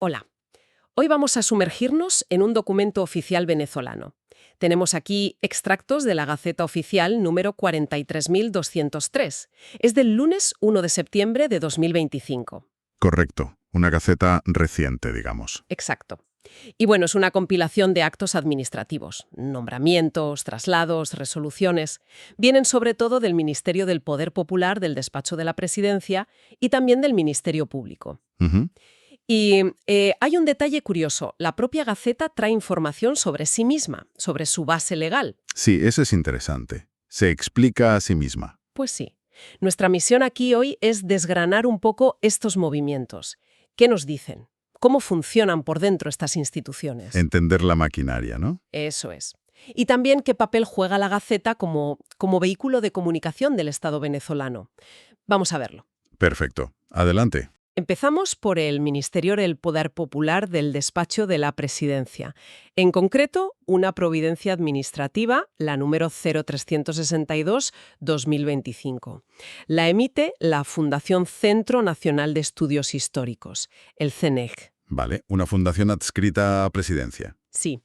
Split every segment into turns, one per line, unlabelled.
Hola. Hoy vamos a sumergirnos en un documento oficial venezolano. Tenemos aquí extractos de la Gaceta Oficial número 43203. Es del lunes 1 de septiembre de 2025.
Correcto. Una gaceta reciente, digamos.
Exacto. Y bueno, es una compilación de actos administrativos, nombramientos, traslados, resoluciones. Vienen sobre todo del Ministerio del Poder Popular del Despacho de la Presidencia y también del Ministerio Público.
Ujú.
Y hay un detalle curioso. La propia Gaceta trae información sobre sí misma, sobre su base legal.
Sí, eso es interesante. Se explica a sí misma.
Pues sí. Nuestra misión aquí hoy es desgranar un poco estos movimientos. ¿Qué nos dicen? ¿Cómo funcionan por dentro estas instituciones?
Entender la maquinaria, ¿no?
Eso es. Y también qué papel juega la Gaceta como vehículo de comunicación del Estado venezolano. Vamos a verlo.
Perfecto. Adelante.
Empezamos por el Ministerio del Poder Popular del Despacho de la Presidencia. En concreto, una providencia administrativa, la número 0362-2025. La emite la Fundación Centro Nacional de Estudios Históricos, el CNEG.
Vale, una fundación adscrita a Presidencia.
Sí.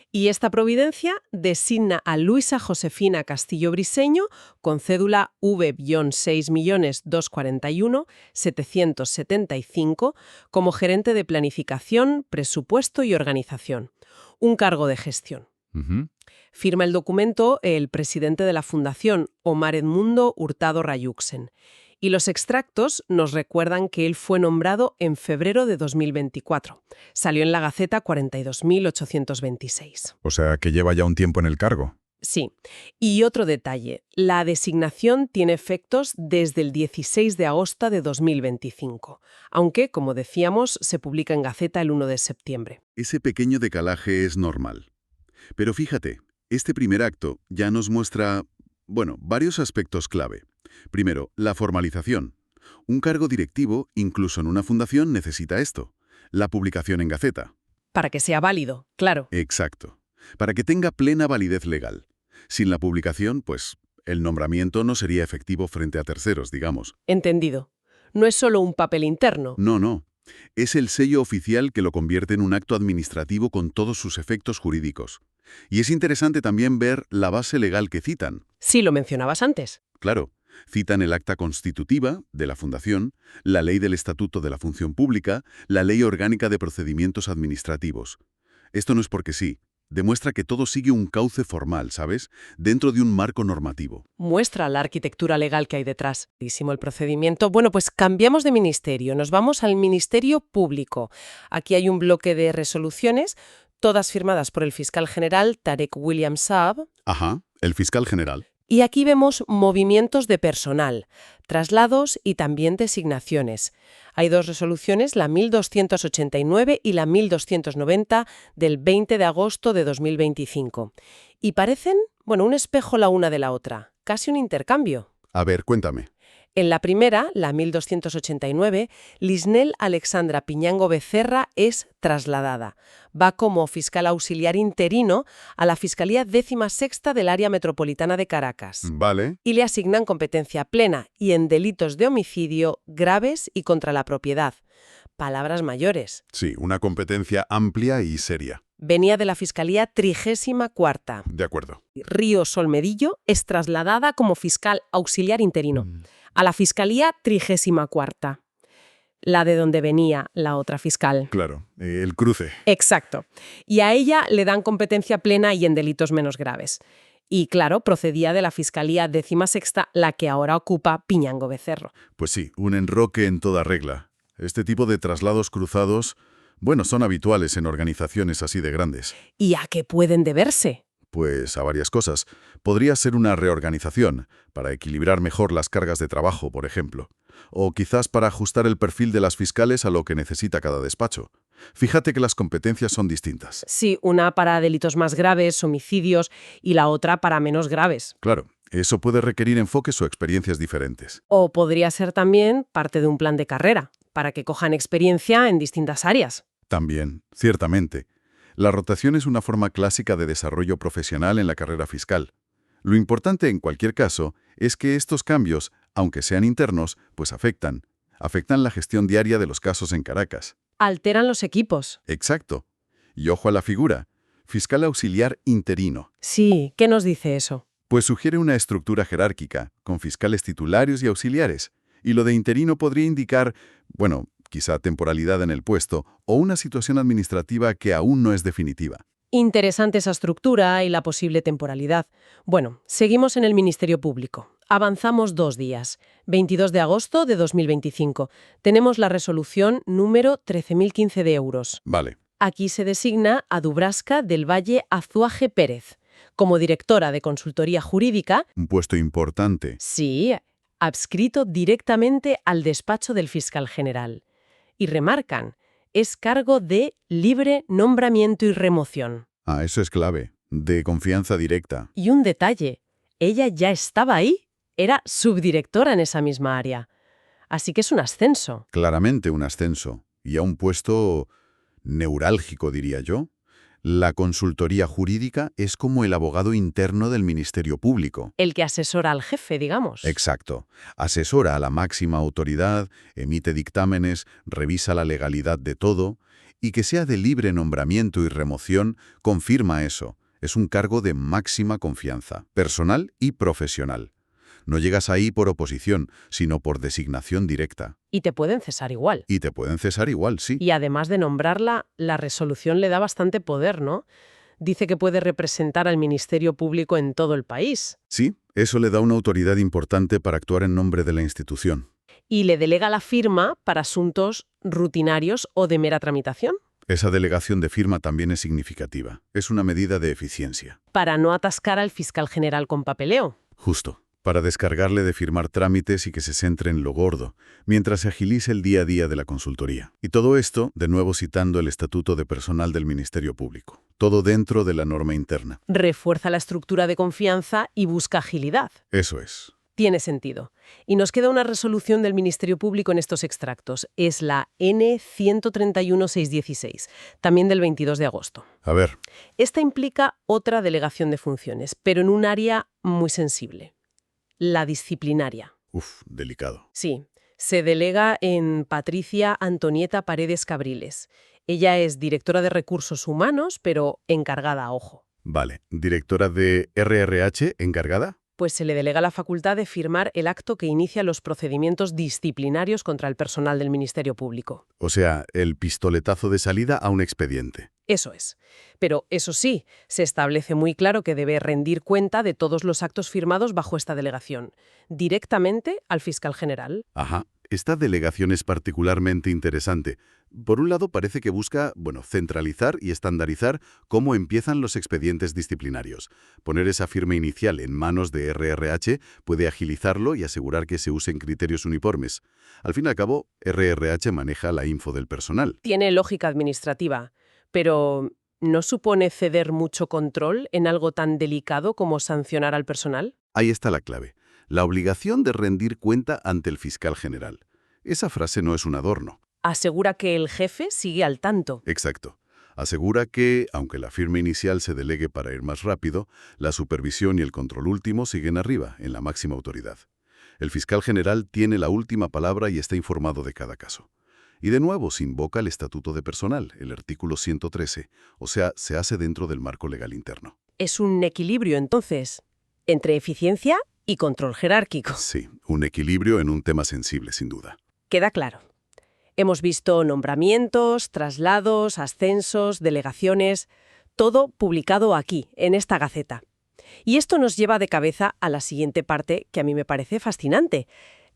Y esta providencia designa a Luisa Josefina Castillo Briseño con cédula V-6241775 como gerente de planificación, presupuesto y organización. Un cargo de gestión.
Ujú.
Firma el documento el presidente de la Fundación, Omar Edmundo Hurtado Rayuxen. Y los extractos nos recuerdan que él fue nombrado en febrero de 2024. Salió en la Gaceta 42.826.
O sea, que lleva ya un tiempo en el cargo.
Sí. Y otro detalle. La designación tiene efectos desde el 16 de agosto de 2025, aunque, como decíamos, se publica en Gaceta el 1 de septiembre.
Ese pequeño decalaje es normal. Pero fíjate, este primer acto ya nos muestra, varios aspectos clave. Primero, la formalización. Un cargo directivo, incluso en una fundación, necesita esto: la publicación en Gaceta.
Para que sea válido, claro.
Exacto. Para que tenga plena validez legal. Sin la publicación, pues, el nombramiento no sería efectivo frente a terceros, digamos.
Entendido. No es solo un papel interno.
No. Es el sello oficial que lo convierte en un acto administrativo con todos sus efectos jurídicos. Y es interesante también ver la base legal que citan.
Sí, lo mencionabas antes.
Claro, citan el acta constitutiva de la Fundación, la Ley del Estatuto de la Función Pública, la Ley Orgánica de Procedimientos Administrativos. Esto no es porque sí. Demuestra que todo sigue un cauce formal, ¿sabes? Dentro de un marco normativo.
Muestra la arquitectura legal que hay detrás. El procedimiento. Bueno, pues cambiamos de ministerio. Nos vamos al Ministerio Público. Aquí hay un bloque de resoluciones, todas firmadas por el fiscal general Tarek William Saab.
Ajá, el fiscal general.
Y aquí vemos movimientos de personal, traslados y también designaciones. Hay dos resoluciones, la 1289 y la 1290 del 20 de agosto de 2025. Y parecen, un espejo la una de la otra, casi un intercambio.
A ver, cuéntame.
En la primera, la 1289, Lisnel Alexandra Piñango Becerra es trasladada. Va como fiscal auxiliar interino a la Fiscalía 16ª del Área Metropolitana de Caracas.
Vale.
Y le asignan competencia plena y en delitos de homicidio graves y contra la propiedad. Palabras mayores.
Sí, una competencia amplia y seria.
Venía de la Fiscalía 34ª.
De acuerdo.
Río Solmedillo es trasladada como fiscal auxiliar interino a la Fiscalía 34ª, la de donde venía la otra fiscal.
Claro, el cruce.
Exacto. Y a ella le dan competencia plena y en delitos menos graves. Y claro, procedía de la Fiscalía 16ª, la que ahora ocupa Piñango Becerro.
Pues sí, un enroque en toda regla. Este tipo de traslados cruzados, son habituales en organizaciones así de grandes.
¿Y a qué pueden deberse?
Pues a varias cosas. Podría ser una reorganización, para equilibrar mejor las cargas de trabajo, por ejemplo. O quizás para ajustar el perfil de las fiscales a lo que necesita cada despacho. Fíjate que las competencias son distintas.
Sí, una para delitos más graves, homicidios, y la otra para menos graves.
Claro, eso puede requerir enfoques o experiencias diferentes.
O podría ser también parte de un plan de carrera, para que cojan experiencia en distintas áreas.
También, ciertamente. La rotación es una forma clásica de desarrollo profesional en la carrera fiscal. Lo importante, en cualquier caso, es que estos cambios, aunque sean internos, pues afectan la gestión diaria de los casos en Caracas.
Alteran los equipos.
Exacto. Y ojo a la figura. Fiscal auxiliar interino.
Sí, ¿qué nos dice eso?
Pues sugiere una estructura jerárquica, con fiscales titulares y auxiliares. Y lo de interino podría indicar, bueno, quizá temporalidad en el puesto o una situación administrativa que aún no es definitiva.
Interesante esa estructura y la posible temporalidad. Bueno, seguimos en el Ministerio Público. Avanzamos 2 días. 22 de agosto de 2025. Tenemos la resolución número 13.015 de euros.
Vale.
Aquí se designa a Dubraska del Valle Azuaje Pérez como directora de consultoría jurídica,
Un puesto importante.
sí, adscrito directamente al despacho del fiscal general. Y remarcan, es cargo de libre nombramiento y remoción.
Ah, eso es clave. De confianza directa.
Y un detalle, ella ya estaba ahí, era subdirectora en esa misma área. Así que es un ascenso.
Claramente un ascenso. Y a un puesto neurálgico, diría yo. La consultoría jurídica es como el abogado interno del Ministerio Público.
El que asesora al jefe, digamos.
Exacto. Asesora a la máxima autoridad, emite dictámenes, revisa la legalidad de todo, y que sea de libre nombramiento y remoción confirma eso. Es un cargo de máxima confianza, personal y profesional. No llegas ahí por oposición, sino por designación directa.
Y te pueden cesar igual.
Y te pueden cesar igual, sí.
Y además de nombrarla, la resolución le da bastante poder, ¿no? Dice que puede representar al Ministerio Público en todo el país.
Sí, eso le da una autoridad importante para actuar en nombre de la institución.
Y le delega la firma para asuntos rutinarios o de mera tramitación,
Esa delegación de firma también es significativa. Es una medida de eficiencia.
para no atascar al fiscal general con papeleo.
Justo. Para descargarle de firmar trámites y que se centre en lo gordo, mientras se agilice el día a día de la consultoría. Y todo esto, de nuevo citando el Estatuto de Personal del Ministerio Público. Todo dentro de la norma interna.
Refuerza la estructura de confianza y busca agilidad.
Eso es.
Tiene sentido. Y nos queda una resolución del Ministerio Público en estos extractos. Es la N-131-616, también del 22 de agosto.
A ver,
Esta implica otra delegación de funciones, pero en un área muy sensible. La disciplinaria.
delicado.
Sí, se delega en Patricia Antonieta Paredes Cabriles. Ella es directora de Recursos Humanos, pero encargada, ojo.
Vale, directora de RRH, encargada.
Pues se le delega la facultad de firmar el acto que inicia los procedimientos disciplinarios contra el personal del Ministerio Público.
O sea, el pistoletazo de salida a un expediente.
Eso es. Pero, eso sí, se establece muy claro que debe rendir cuenta de todos los actos firmados bajo esta delegación, directamente al fiscal general.
Ajá. Esta delegación es particularmente interesante. Por un lado, parece que busca, centralizar y estandarizar cómo empiezan los expedientes disciplinarios. Poner esa firma inicial en manos de RRH puede agilizarlo y asegurar que se usen criterios uniformes. Al fin y al cabo, RRH maneja la info del personal.
Tiene lógica administrativa, pero ¿no supone ceder mucho control en algo tan delicado como sancionar al personal?
Ahí está la clave. La obligación de rendir cuenta ante el fiscal general. Esa frase no es un adorno.
Asegura que el jefe sigue al tanto.
Exacto. Asegura que, aunque la firma inicial se delegue para ir más rápido, la supervisión y el control último siguen arriba, en la máxima autoridad. El fiscal general tiene la última palabra y está informado de cada caso. Y de nuevo se invoca el Estatuto de Personal, el artículo 113, o sea, se hace dentro del marco legal interno.
Es un equilibrio, entonces, entre eficiencia y control jerárquico.
Sí, un equilibrio en un tema sensible, sin duda.
Queda claro. Hemos visto nombramientos, traslados, ascensos, delegaciones, todo publicado aquí, en esta Gaceta. Y esto nos lleva de cabeza a la siguiente parte que a mí me parece fascinante.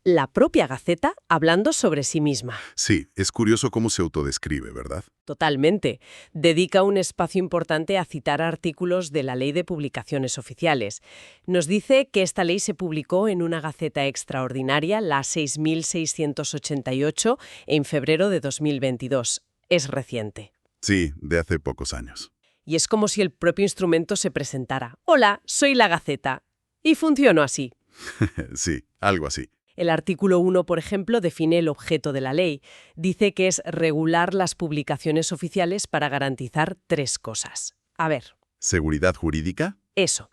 La propia Gaceta hablando sobre sí misma.
Sí, es curioso cómo se autodescribe, ¿verdad?
Totalmente. Dedica un espacio importante a citar artículos de la Ley de Publicaciones Oficiales. Nos dice que esta ley se publicó en una Gaceta extraordinaria, la 6.688, en febrero de 2022. Es reciente.
Sí, de hace pocos años.
Y es como si el propio instrumento se presentara. Hola, soy la Gaceta. Y funcionó así.
Sí, algo así.
El artículo 1, por ejemplo, define el objeto de la ley. Dice que es regular las publicaciones oficiales para garantizar 3 cosas. A ver.
¿Seguridad jurídica?
Eso.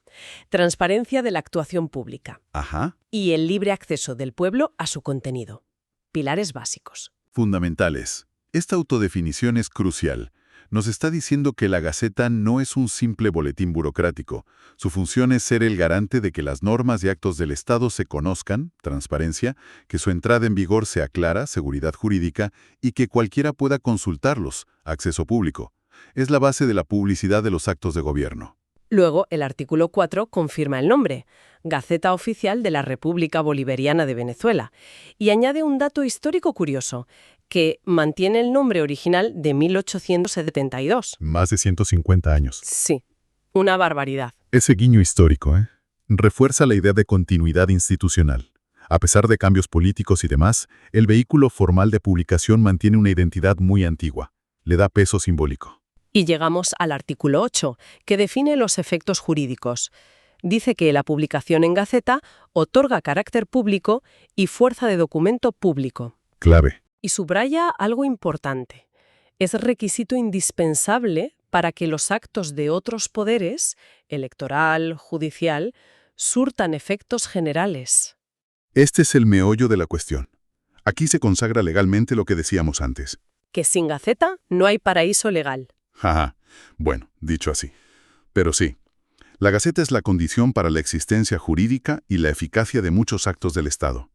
Transparencia de la actuación pública.
Ajá.
Y el libre acceso del pueblo a su contenido. Pilares básicos.
Fundamentales.
Esta autodefinición es crucial. Nos está diciendo que la Gaceta no es un simple boletín burocrático. Su función es ser el garante de que las normas y actos del Estado se conozcan, transparencia, que su entrada en vigor sea clara, seguridad jurídica, y que cualquiera pueda consultarlos, acceso público. Es la base de la publicidad de los actos de gobierno.
Luego, el artículo 4 confirma el nombre, Gaceta Oficial de la República Bolivariana de Venezuela, y añade un dato histórico curioso, que mantiene el nombre original de 1872.
Más de 150 años.
Sí, una barbaridad.
Ese guiño histórico, refuerza la idea de continuidad institucional. A pesar de cambios políticos y demás, el vehículo formal de publicación mantiene una identidad muy antigua. Le da peso simbólico.
Y llegamos al artículo 8, que define los efectos jurídicos. Dice que la publicación en Gaceta otorga carácter público y fuerza de documento público.
Clave.
Y subraya algo importante. Es requisito indispensable para que los actos de otros poderes, electoral, judicial, surtan efectos generales.
Este es el meollo de la cuestión. Aquí se consagra legalmente lo que decíamos antes.
Que sin Gaceta no hay paraíso legal.
Jaja. Bueno, dicho así. Pero sí, la Gaceta es la condición para la existencia jurídica y la eficacia de muchos actos del Estado.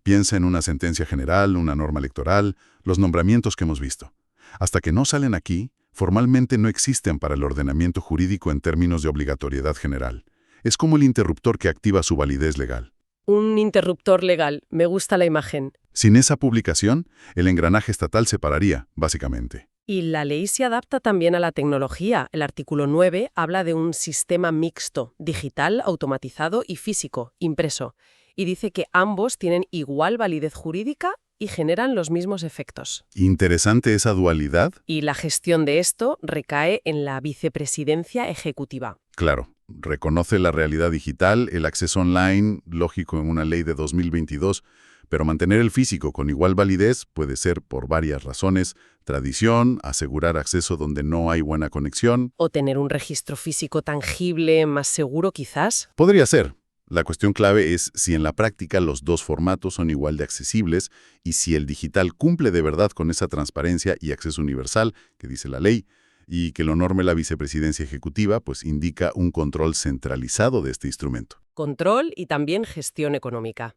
Piensa en una sentencia general, una norma electoral, los nombramientos que hemos visto. Hasta que no salen aquí, formalmente no existen para el ordenamiento jurídico en términos de obligatoriedad general. Es como el interruptor que activa su validez legal.
Un interruptor legal. Me gusta la imagen.
Sin esa publicación, el engranaje estatal se pararía, básicamente.
Y la ley se adapta también a la tecnología. El artículo 9 habla de un sistema mixto, digital, automatizado y físico, impreso. Y dice que ambos tienen igual validez jurídica y generan los mismos efectos.
Interesante esa dualidad.
Y la gestión de esto recae en la vicepresidencia ejecutiva.
Claro, reconoce la realidad digital, el acceso online, lógico en una ley de 2022, pero mantener el físico con igual validez puede ser por varias razones: tradición, asegurar acceso donde no hay buena conexión.
O tener un registro físico tangible, más seguro quizás.
Podría ser. La cuestión clave es si en la práctica los dos formatos son igual de accesibles y si el digital cumple de verdad con esa transparencia y acceso universal que dice la ley, y que lo norme la vicepresidencia ejecutiva, pues indica un control centralizado de este instrumento.
Control y también gestión económica.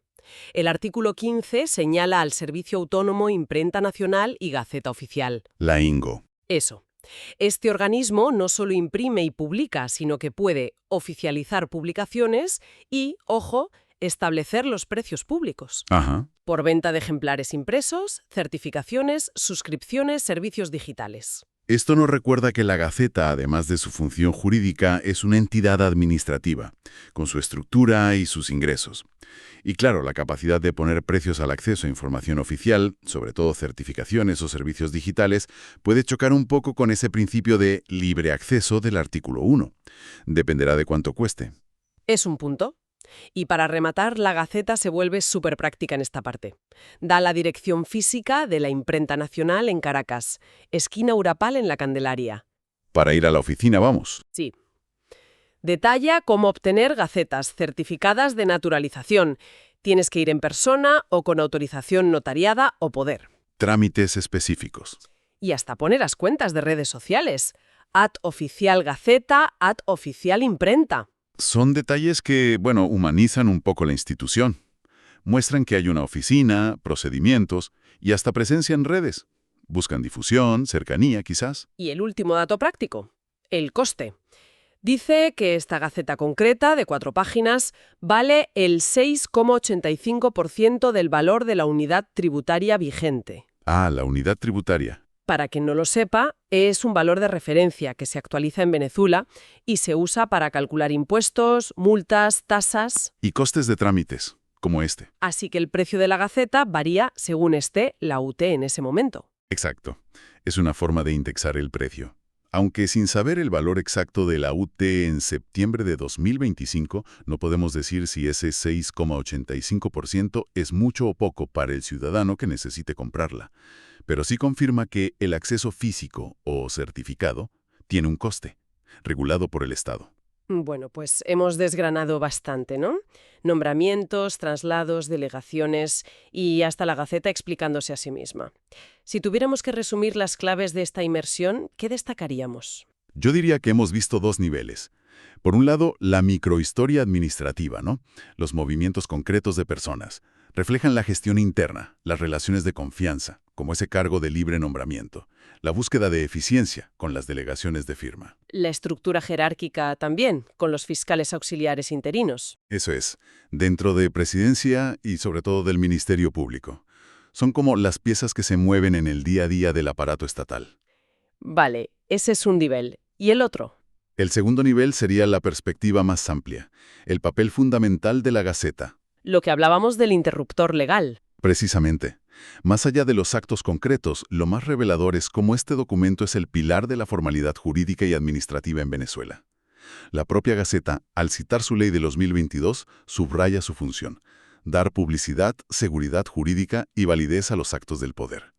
El artículo 15 señala al Servicio Autónomo Imprenta Nacional y Gaceta Oficial.
La INGO.
Eso. Este organismo no solo imprime y publica, sino que puede oficializar publicaciones y, ojo, establecer los precios públicos.
Ajá.
Por venta de ejemplares impresos, certificaciones, suscripciones, servicios digitales.
Esto nos recuerda que la Gaceta, además de su función jurídica, es una entidad administrativa, con su estructura y sus ingresos. Y claro, la capacidad de poner precios al acceso a información oficial, sobre todo certificaciones o servicios digitales, puede chocar un poco con ese principio de libre acceso del artículo 1. Dependerá de cuánto cueste.
Es un punto. Y para rematar, la Gaceta se vuelve súper práctica en esta parte. Da la dirección física de la Imprenta Nacional en Caracas, esquina Urapal en La Candelaria.
Para ir a la oficina, vamos.
Sí. Detalla cómo obtener gacetas certificadas de naturalización. Tienes que ir en persona o con autorización notariada o poder.
Trámites específicos.
Y hasta pone las cuentas de redes sociales. @oficialgaceta, @oficialimprenta.
Son detalles que, humanizan un poco la institución. Muestran que hay una oficina, procedimientos y hasta presencia en redes. Buscan difusión, cercanía, quizás.
Y el último dato práctico, el coste. Dice que esta gaceta concreta, de 4 páginas, vale el 6,85% del valor de la unidad tributaria vigente.
Ah, la unidad tributaria.
Para quien no lo sepa, es un valor de referencia que se actualiza en Venezuela y se usa para calcular impuestos, multas, tasas.
Y costes de trámites, como este.
Así que el precio de la gaceta varía según esté la UT en ese momento.
Exacto. Es una forma de indexar el precio. Aunque sin saber el valor exacto de la UT en septiembre de 2025, no podemos decir si ese 6,85% es mucho o poco para el ciudadano que necesite comprarla. Pero sí confirma que el acceso físico o certificado tiene un coste, regulado por el Estado.
Bueno, pues hemos desgranado bastante, ¿no? Nombramientos, traslados, delegaciones y hasta la Gaceta explicándose a sí misma. Si tuviéramos que resumir las claves de esta inmersión, ¿qué destacaríamos?
Yo diría que hemos visto dos niveles. Por un lado, la microhistoria administrativa, ¿no? Los movimientos concretos de personas. Reflejan la gestión interna, las relaciones de confianza, como ese cargo de libre nombramiento. La búsqueda de eficiencia, con las delegaciones de firma.
La estructura jerárquica también, con los fiscales auxiliares interinos.
Eso es, dentro de presidencia y sobre todo del Ministerio Público. Son como las piezas que se mueven en el día a día del aparato estatal.
Vale, ese es un nivel. ¿Y el otro?
El segundo nivel sería la perspectiva más amplia, el papel fundamental de la Gaceta.
Lo que hablábamos del interruptor legal.
Precisamente. Más allá de los actos concretos, lo más revelador es cómo este documento es el pilar de la formalidad jurídica y administrativa en Venezuela. La propia Gaceta, al citar su ley de 2022, subraya su función: dar publicidad, seguridad jurídica y validez a los actos del poder.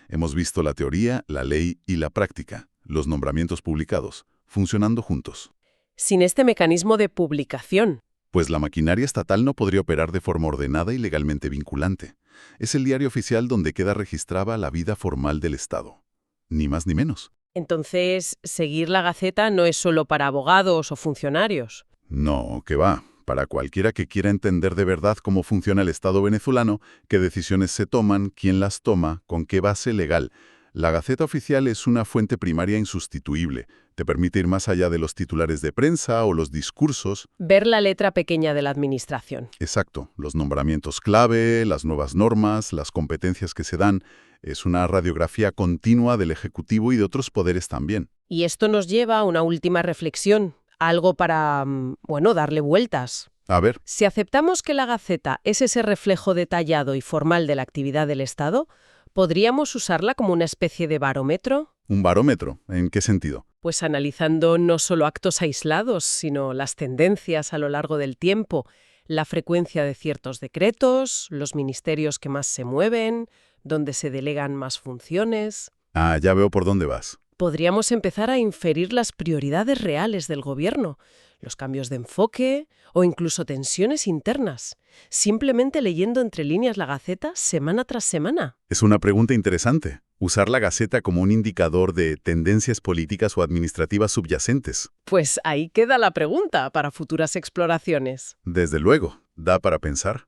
Hemos visto la teoría, la ley y la práctica, los nombramientos publicados, funcionando juntos.
Sin este mecanismo de publicación.
Pues la maquinaria estatal no podría operar de forma ordenada y legalmente vinculante. Es el diario oficial donde queda registrada la vida formal del Estado. Ni más ni menos.
Entonces, seguir la Gaceta no es solo para abogados o funcionarios.
No, que va. Para cualquiera que quiera entender de verdad cómo funciona el Estado venezolano, qué decisiones se toman, quién las toma, con qué base legal. La Gaceta Oficial es una fuente primaria insustituible. Te permite ir más allá de los titulares de prensa o los discursos.
Ver la letra pequeña de la administración.
Exacto, los nombramientos clave, las nuevas normas, las competencias que se dan. Es una radiografía continua del Ejecutivo y de otros poderes también.
Y esto nos lleva a una última reflexión, algo para, bueno, darle vueltas.
A ver,
Si aceptamos que la Gaceta es ese reflejo detallado y formal de la actividad del Estado, ¿podríamos usarla como una especie de barómetro?
¿un barómetro? ¿En qué sentido?
Pues analizando no solo actos aislados, sino las tendencias a lo largo del tiempo, la frecuencia de ciertos decretos, los ministerios que más se mueven, donde se delegan más funciones.
Ah, ya veo por dónde vas.
Podríamos empezar a inferir las prioridades reales del gobierno, los cambios de enfoque o incluso tensiones internas, simplemente leyendo entre líneas la Gaceta semana tras semana.
Es una pregunta interesante. Usar la Gaceta como un indicador de tendencias políticas o administrativas subyacentes.
Pues ahí queda la pregunta para futuras exploraciones.
Desde luego, da para pensar.